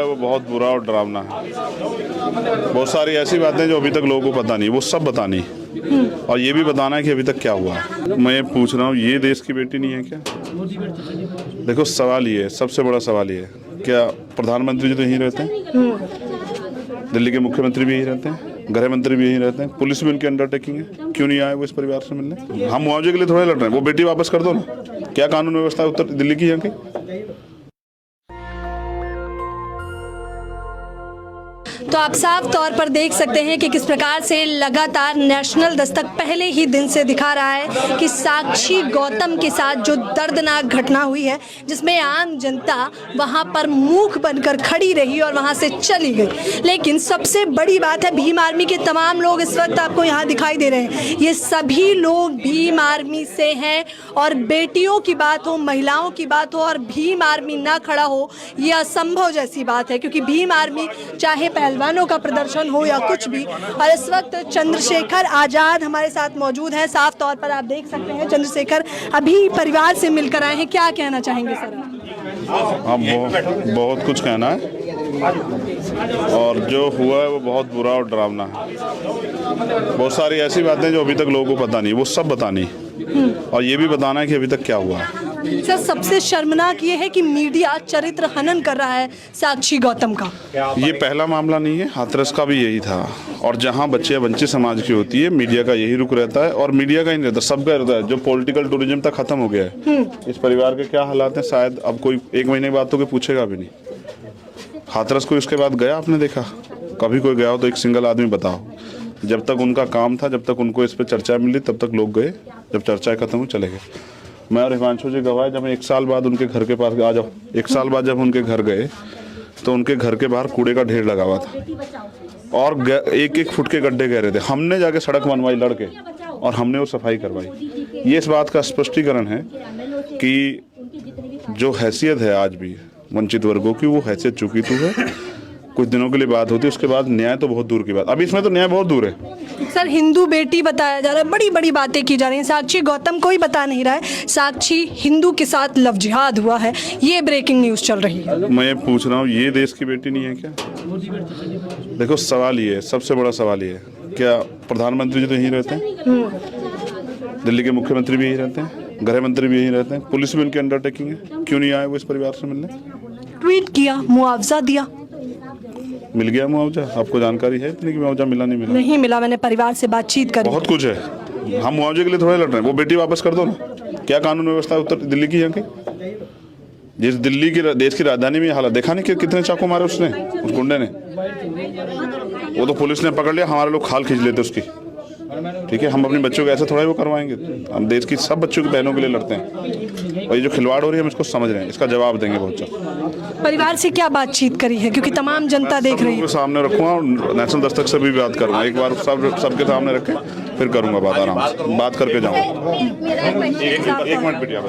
वो बहुत बुरा और डरावना है। बहुत सारी ऐसी बातें जो अभी तक लोगों को पता नहीं, वो सब बतानी और ये भी बताना है कि अभी तक क्या हुआ है। मैं पूछ रहा हूँ, ये देश की बेटी नहीं है क्या? देखो सवाल ये है, सबसे बड़ा सवाल ये है, क्या प्रधानमंत्री जी तो यहीं रहते हैं, दिल्ली के मुख्यमंत्री भी यहीं रहते हैं, गृह मंत्री भी यहीं रहते हैं, पुलिस भी उनकी अंडरटेकिंग है, क्यों नहीं आए वो इस परिवार से मिलने? हम मुआवजे के लिए थोड़े लड़ रहे हैं, वो बेटी वापस कर दो ना। क्या कानून व्यवस्था है उत्तर दिल्ली की यहाँ की? तो आप साफ तौर पर देख सकते हैं कि किस प्रकार से लगातार नेशनल दस्तक पहले ही दिन से दिखा रहा है कि साक्षी गौतम के साथ जो दर्दनाक घटना हुई है, जिसमें आम जनता वहां पर मूक बनकर खड़ी रही और वहां से चली गई। लेकिन सबसे बड़ी बात है, भीम आर्मी के तमाम लोग इस वक्त आपको यहाँ दिखाई दे रहे हैं, ये सभी लोग भीम आर्मी से हैं। और बेटियों की बात हो, महिलाओं की बात हो और भीम आर्मी ना खड़ा हो, ये असंभव जैसी बात है, क्योंकि भीम आर्मी चाहे पहलवानों का प्रदर्शन हो या कुछ भी। और इस वक्त चंद्रशेखर आजाद हमारे साथ मौजूद है। साफ तौर पर आप देख सकते हैं चंद्रशेखर अभी परिवार से मिलकर आए हैं। क्या कहना चाहेंगे सर? हाँ, बहुत कुछ कहना है और जो हुआ है वो बहुत बुरा और डरावना है। बहुत सारी ऐसी बातें जो अभी तक लोगों को पता नहीं, वो सब बतानी और ये भी बताना है कि अभी तक क्या हुआ है। सर, सबसे शर्मनाक ये है कि मीडिया चरित्र हनन कर रहा है साक्षी गौतम का। ये पहला मामला नहीं है, हाथरस का भी यही था। और जहाँ बच्चे वंचित समाज की होती है, मीडिया का यही रुख रहता है और मीडिया का ही नहीं रहता, सबका रहता है। जो पॉलिटिकल टूरिज्म तक खत्म हो गया है। इस परिवार के क्या हालात हैं, शायद अब कोई एक महीने बाद तो कोई पूछेगा भी नहीं। हाथरस कोई उसके बाद गया, आपने देखा कभी कोई गया हो तो एक सिंगल आदमी बताओ। जब तक उनका काम था, जब तक उनको इस पर चर्चा मिली, तब तक लोग गए, जब चर्चा खत्म हुई चले गए। मैं और हिमांशु जी गवाह, जब 1 साल बाद उनके घर के पास आ जाओ, 1 साल बाद जब उनके घर गए तो उनके घर के बाहर कूड़े का ढेर लगा हुआ था और 1-1 फुट के गड्ढे गहरे थे। हमने जाके सड़क बनवाई लड़के और हमने वो सफाई करवाई। ये इस बात का स्पष्टीकरण है कि जो हैसियत है आज भी वंचित वर्गों की, वो हैसियत चुकी तो है। कुछ दिनों के लिए बात होती है, उसके बाद न्याय तो बहुत दूर की बात। अभी इसमें तो न्याय बहुत दूर है। सर, हिंदू बेटी बताया जा रहा है, बड़ी बड़ी बातें की जा रही हैं। साक्षी गौतम कोई बता नहीं रहा है साक्षी हिंदू के साथ लव जिहाद हुआ है, ये ब्रेकिंग न्यूज चल रही है। मैं पूछ रहा हूँ, ये देश की बेटी नहीं है क्या? देखो सवाल ये है, सबसे बड़ा सवाल ये है, क्या प्रधानमंत्री जी तो यहीं रहते हैं, दिल्ली के मुख्यमंत्री भी यहीं रहते हैं, गृह मंत्री भी यहीं रहते हैं, पुलिस भी उनकी अंडरटेकिंग है, क्यों नहीं आए वो इस परिवार से मिलने? ट्वीट किया, मुआवजा दिया, मिल गया मुआवजा? आपको जानकारी है इतनी कि मुआवजा मिला नहीं मिला? नहीं मिला, मैंने परिवार से बातचीत करी। बहुत कुछ है, हम मुआवजे के लिए थोड़े लड़ रहे हैं, वो बेटी वापस कर दो ना। क्या कानून व्यवस्था है उत्तर दिल्ली की यहाँ की? जिस दिल्ली की देश की राजधानी में हालत देखा नहीं कि कितने चाकू मारे उसने, उस गुंडे ने। वो तो पुलिस ने पकड़ लिया, हमारे लोग खाल खींच लेते उसकी। ठीक है, हम अपने बच्चों को ऐसे थोड़ा ही वो करवाएंगे। हम देश की सब बच्चों की बहनों के लिए लड़ते हैं और ये जो खिलवाड़ हो रही है हम इसको समझ रहे हैं, इसका जवाब देंगे बहुत जल्द। परिवार से क्या बातचीत करी है, क्योंकि तमाम जनता देख रही है? सामने रखूंगा और नेशनल दस्तक से भी बात करूंगा, एक बार सबके सामने रखे फिर करूंगा बात, आराम से बात करके जाऊंगा। एक मिनट बिटिया,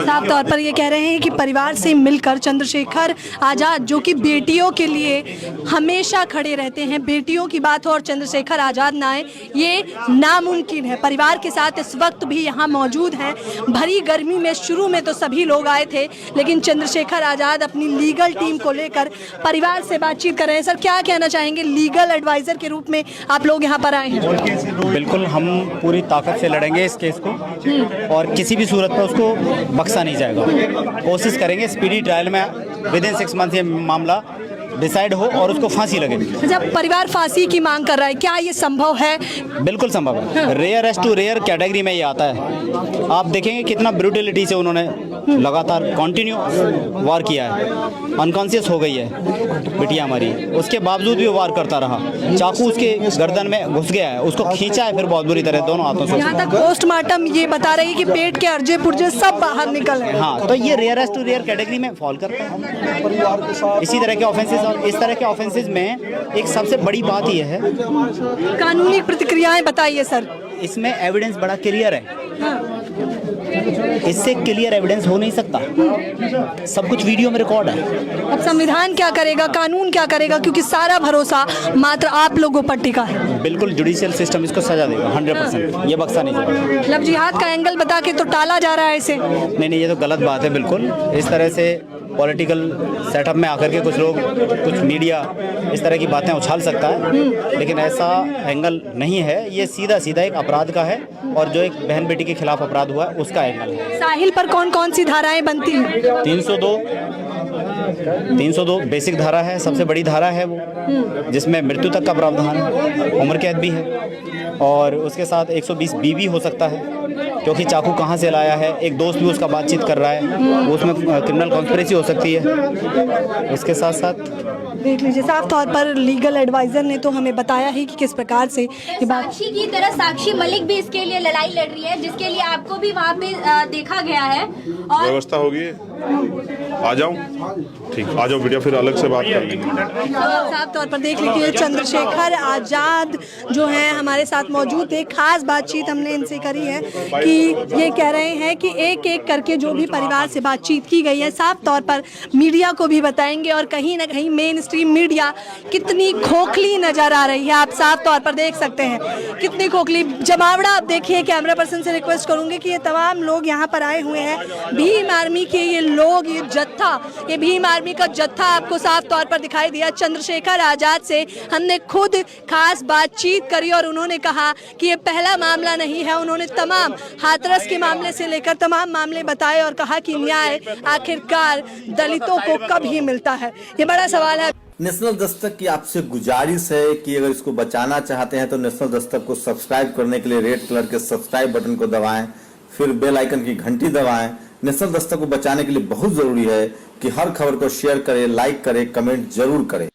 साफ तौर पर ये कह रहे हैं कि परिवार से मिलकर चंद्रशेखर आजाद, जो कि बेटियों के लिए हमेशा खड़े रहते हैं, बेटियों की बात हो और चंद्रशेखर आजाद ना आए, ये नामुमकिन है। परिवार के साथ इस वक्त भी यहाँ मौजूद हैं। भरी गर्मी में शुरू में तो सभी लोग आए थे, लेकिन चंद्रशेखर आजाद अपनी लीगल टीम को लेकर परिवार से बातचीत कर रहे हैं। सर, क्या कहना चाहेंगे, लीगल एडवाइजर के रूप में आप लोग यहाँ पर आए हैं? बिल्कुल, हम पूरी ताकत से लड़ेंगे इस केस को और किसी भी सूरत पर उसको बख्शा नहीं जाएगा। कोशिश करेंगे स्पीडी ट्रायल में विदिन 6 मंथ ये मामला डिसाइड हो और उसको फांसी लगे। जब परिवार फांसी की मांग कर रहा है, क्या ये संभव है? बिल्कुल संभव है। रेयरेस्ट टू रेयर कैटेगरी में ये आता है। आप देखेंगे कितना ब्रूटलिटी से उन्होंने लगातार कंटिन्यू वार किया है। अनकॉन्शियस हो गई है बिटिया हमारी, उसके बावजूद भी वार करता रहा। चाकू उसके गर्दन में घुस गया है, उसको खींचा है फिर बहुत बुरी तरह दोनों हाथों से। यहाँ तक पोस्टमार्टम ये बता रही है कि पेट के अर्जे पुर्जे सब बाहर निकल रहे हैं। हाँ, तो ये रेयरेस्ट टू रेयर कैटेगरी में फॉल करता है। इसी तरह के ऑफेंसेस और इस तरह के ऑफेंसेस में एक सबसे बड़ी बात यह है, कानूनी प्रतिक्रियाएं बताइए सर। इसमें एविडेंस बड़ा क्लियर है। इससे क्लियर एविडेंस हो नहीं सकता, सब कुछ वीडियो में रिकॉर्ड है। अब संविधान क्या करेगा, कानून क्या करेगा, क्योंकि सारा भरोसा मात्र आप लोगों पर टिका है। बिल्कुल, जुडिशियल सिस्टम इसको सजा देगा 100%, ये बख्शा नहीं जाएगा। लव जिहाद का एंगल बता के तो टाला जा रहा है इसे। नहीं, ये तो गलत बात है। बिल्कुल इस तरह से पॉलिटिकल सेटअप में आकर के कुछ लोग, कुछ मीडिया इस तरह की बातें उछाल सकता है, लेकिन ऐसा एंगल नहीं है। ये सीधा सीधा एक अपराध का है और जो एक बहन बेटी के खिलाफ अपराध हुआ है उसका एंगल है। साहिल पर कौन कौन सी धाराएं बनती हैं? 302 बेसिक धारा है, सबसे बड़ी धारा है वो, जिसमें मृत्यु तक का प्रावधान है, उम्र कैद भी है, और उसके साथ 120 भी हो सकता है, क्योंकि चाकू कहाँ से लाया है, एक दोस्त भी उसका बातचीत कर रहा है, वो उसमें क्रिमिनल कॉन्स्पिरेसी हो सकती है। उसके साथ साथ देख लीजिए, साफ तौर पर लीगल एडवाइजर ने तो हमें बताया ही कि किस प्रकार से ये बात। साक्षी की तरह साक्षी मलिक भी इसके लिए लड़ाई लड़ रही है, जिसके लिए आपको भी वहाँ पे देखा गया है। और व्यवस्था होगी, आ जाऊं? ठीक, आ जाओ बेटा, फिर अलग से बात कर लेंगे। साफ तौर पर देख लीजिए, चंद्रशेखर आजाद जो हैं हमारे साथ मौजूद थे। खास बातचीत हमने इनसे करी है कि ये कह रहे हैं कि एक एक करके जो भी परिवार से बातचीत की गई है, साफ तौर पर मीडिया को भी बताएंगे, और कहीं ना कहीं मेन स्ट्रीम मीडिया कितनी खोखली नजर आ रही है, आप साफ तौर पर देख सकते हैं कितनी खोखली। जमावड़ा आप देखिए, कैमरा पर्सन से रिक्वेस्ट करूंगी कि ये तमाम लोग यहाँ पर आए हुए हैं, भीम आर्मी के ये लोग, ये जत्था, ये भीम आर्मी का जत्था आपको साफ तौर पर दिखाई दिया। चंद्रशेखर आजाद से हमने खुद खास बातचीत करी और उन्होंने कहा कि ये पहला मामला नहीं है। उन्होंने तमाम हाथरस के मामले से लेकर तमाम मामले बताए और कहा कि न्याय आखिरकार दलितों को कब ही मिलता है, ये बड़ा सवाल है। नेशनल दस्तक की आपसे गुजारिश है कि अगर इसको बचाना चाहते हैं तो नेशनल दस्तक को सब्सक्राइब करने के लिए रेड कलर के सब्सक्राइब बटन को दबाएं, फिर बेल आइकन की घंटी दबाएं। नेशनल दस्तक को बचाने के लिए बहुत जरूरी है कि हर खबर को शेयर करें, लाइक करें, कमेंट जरूर करें।